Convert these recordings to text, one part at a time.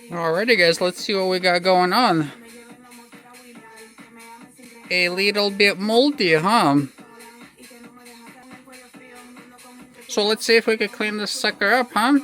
Alrighty guys, let's see what we got going on. A little bit moldy, huh? So let's see if we can clean this sucker up, huh?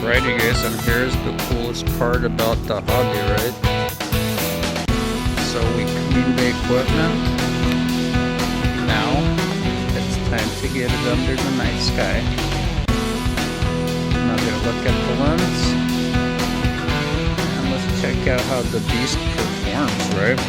Righty guys, and here's the coolest part about the hobby, right? So we cleaned the equipment. Now it's time to get it under the night sky. Now we're gonna look at the lens and let's check out how the beast performs, right?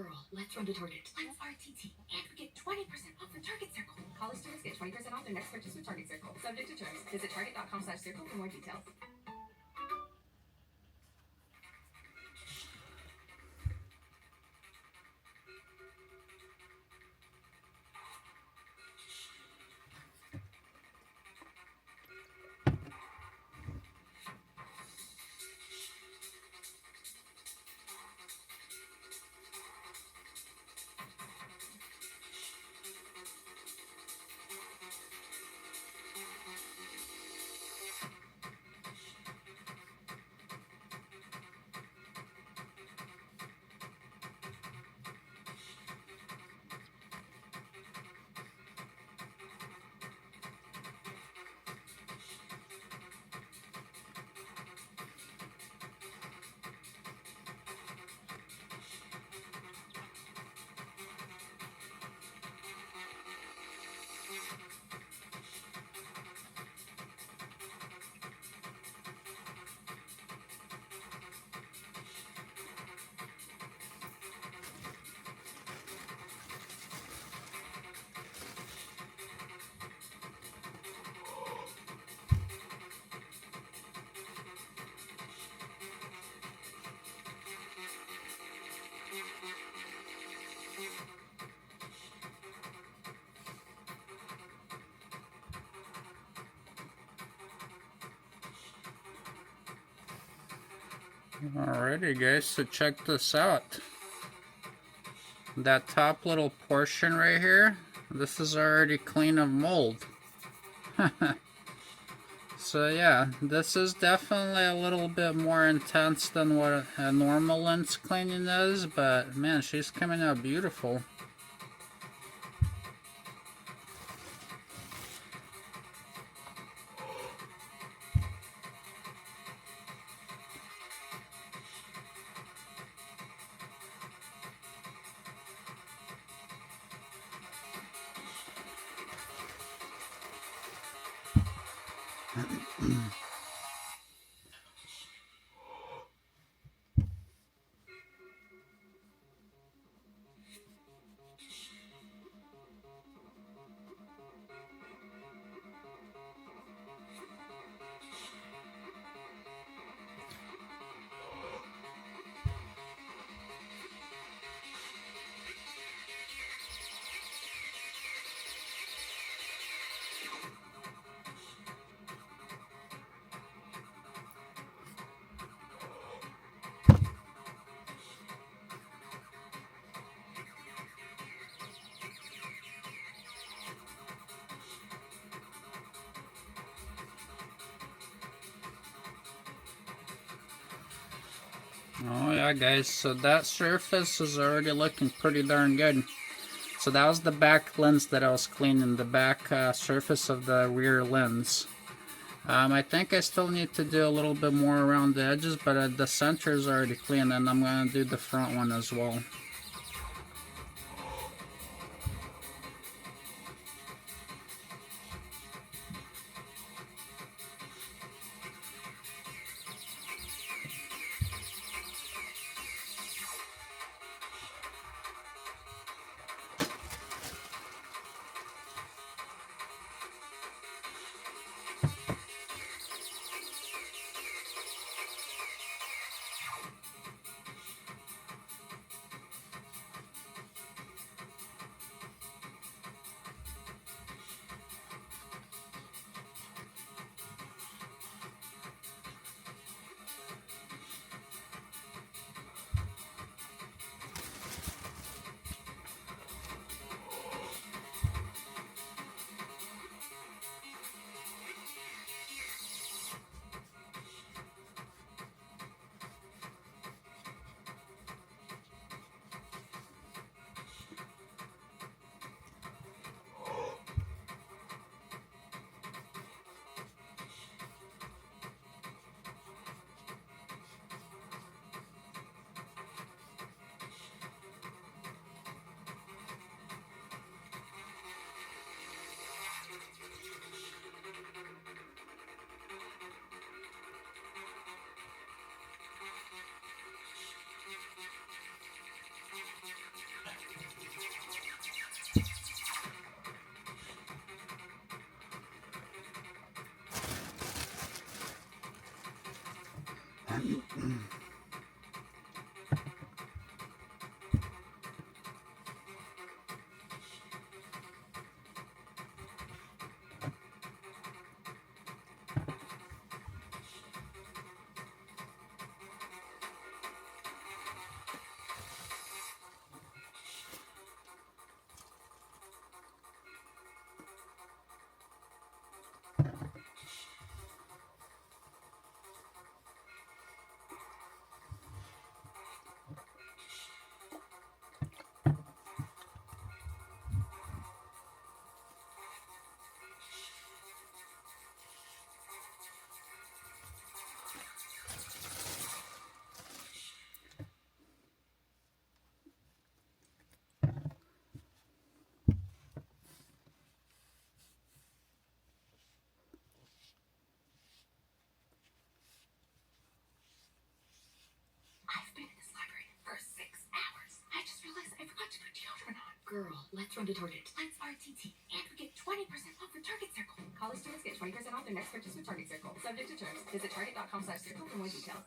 girl. Let's run to Target. Let's RTT and get 20% off the Target Circle. College students get 20% off their next purchase with Target Circle. Subject to terms. Visit target.com/circle for more details. Alrighty guys, so check this out. That top little portion right here, this is already clean of mold. So yeah, this is definitely a little bit more intense than what a normal lens cleaning is, but man, she's coming out beautiful. Oh yeah guys, so that surface is already looking pretty darn good. So that was the back lens that I was cleaning, the back surface of the rear lens. I think I still need to do a little bit more around the edges, but the center is already clean, and I'm going to do the front one as well. I've been in this library for 6 hours. I just realized I forgot to put deodorant on. Girl, let's run to Target. Let's RTT and we get 20% off with Target Circle. College students get 20% off their next purchase with Target Circle. Subject to terms. Visit target.com/circle for more details.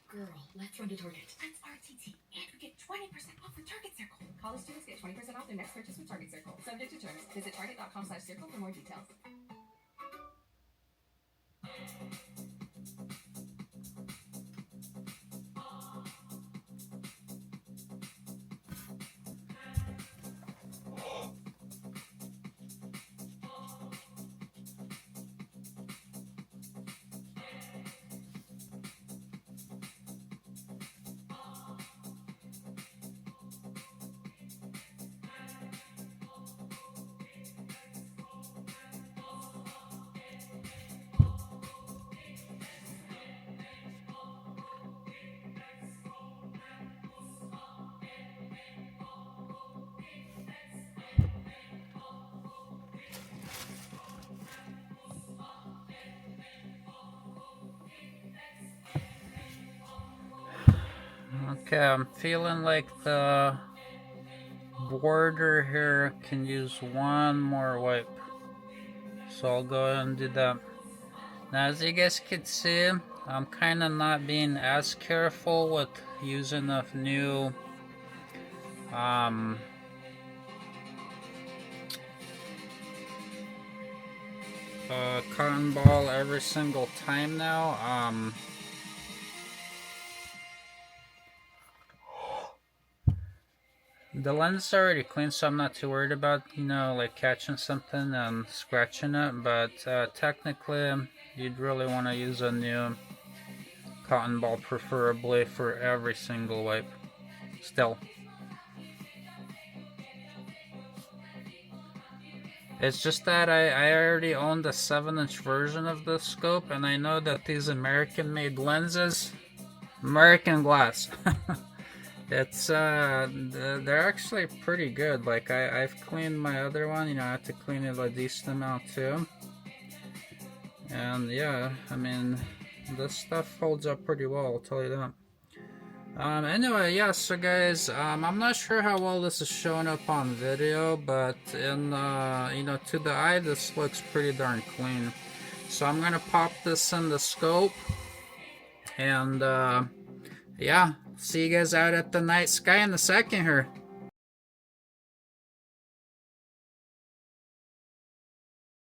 Girl, let's run to Target. Let's RTT and we get 20% off with Target Circle. College students get 20% off their next purchase with Target Circle. Subject to terms. Visit target.com/circle for more details. Okay, I'm feeling like the border here can use one more wipe. So I'll go ahead and do that. Now, as you guys can see, I'm kind of not being as careful with using a new cotton ball every single time now. The lens is already clean, so I'm not too worried about, you know, like catching something and scratching it. But technically, you'd really want to use a new cotton ball, preferably for every single wipe. Still. It's just that I already owned a 7-inch version of this scope, and I know that these American-made lenses, American glass, it's they're actually pretty good. Like I've cleaned my other one, you know, I had to clean it a decent amount too. And yeah, I mean, this stuff holds up pretty well, I'll tell you that. Anyway, yeah, so guys, I'm not sure how well this is showing up on video, but in, you know, to the eye, this looks pretty darn clean. So I'm gonna pop this in the scope, and, yeah, see you guys out at the night sky in a second here.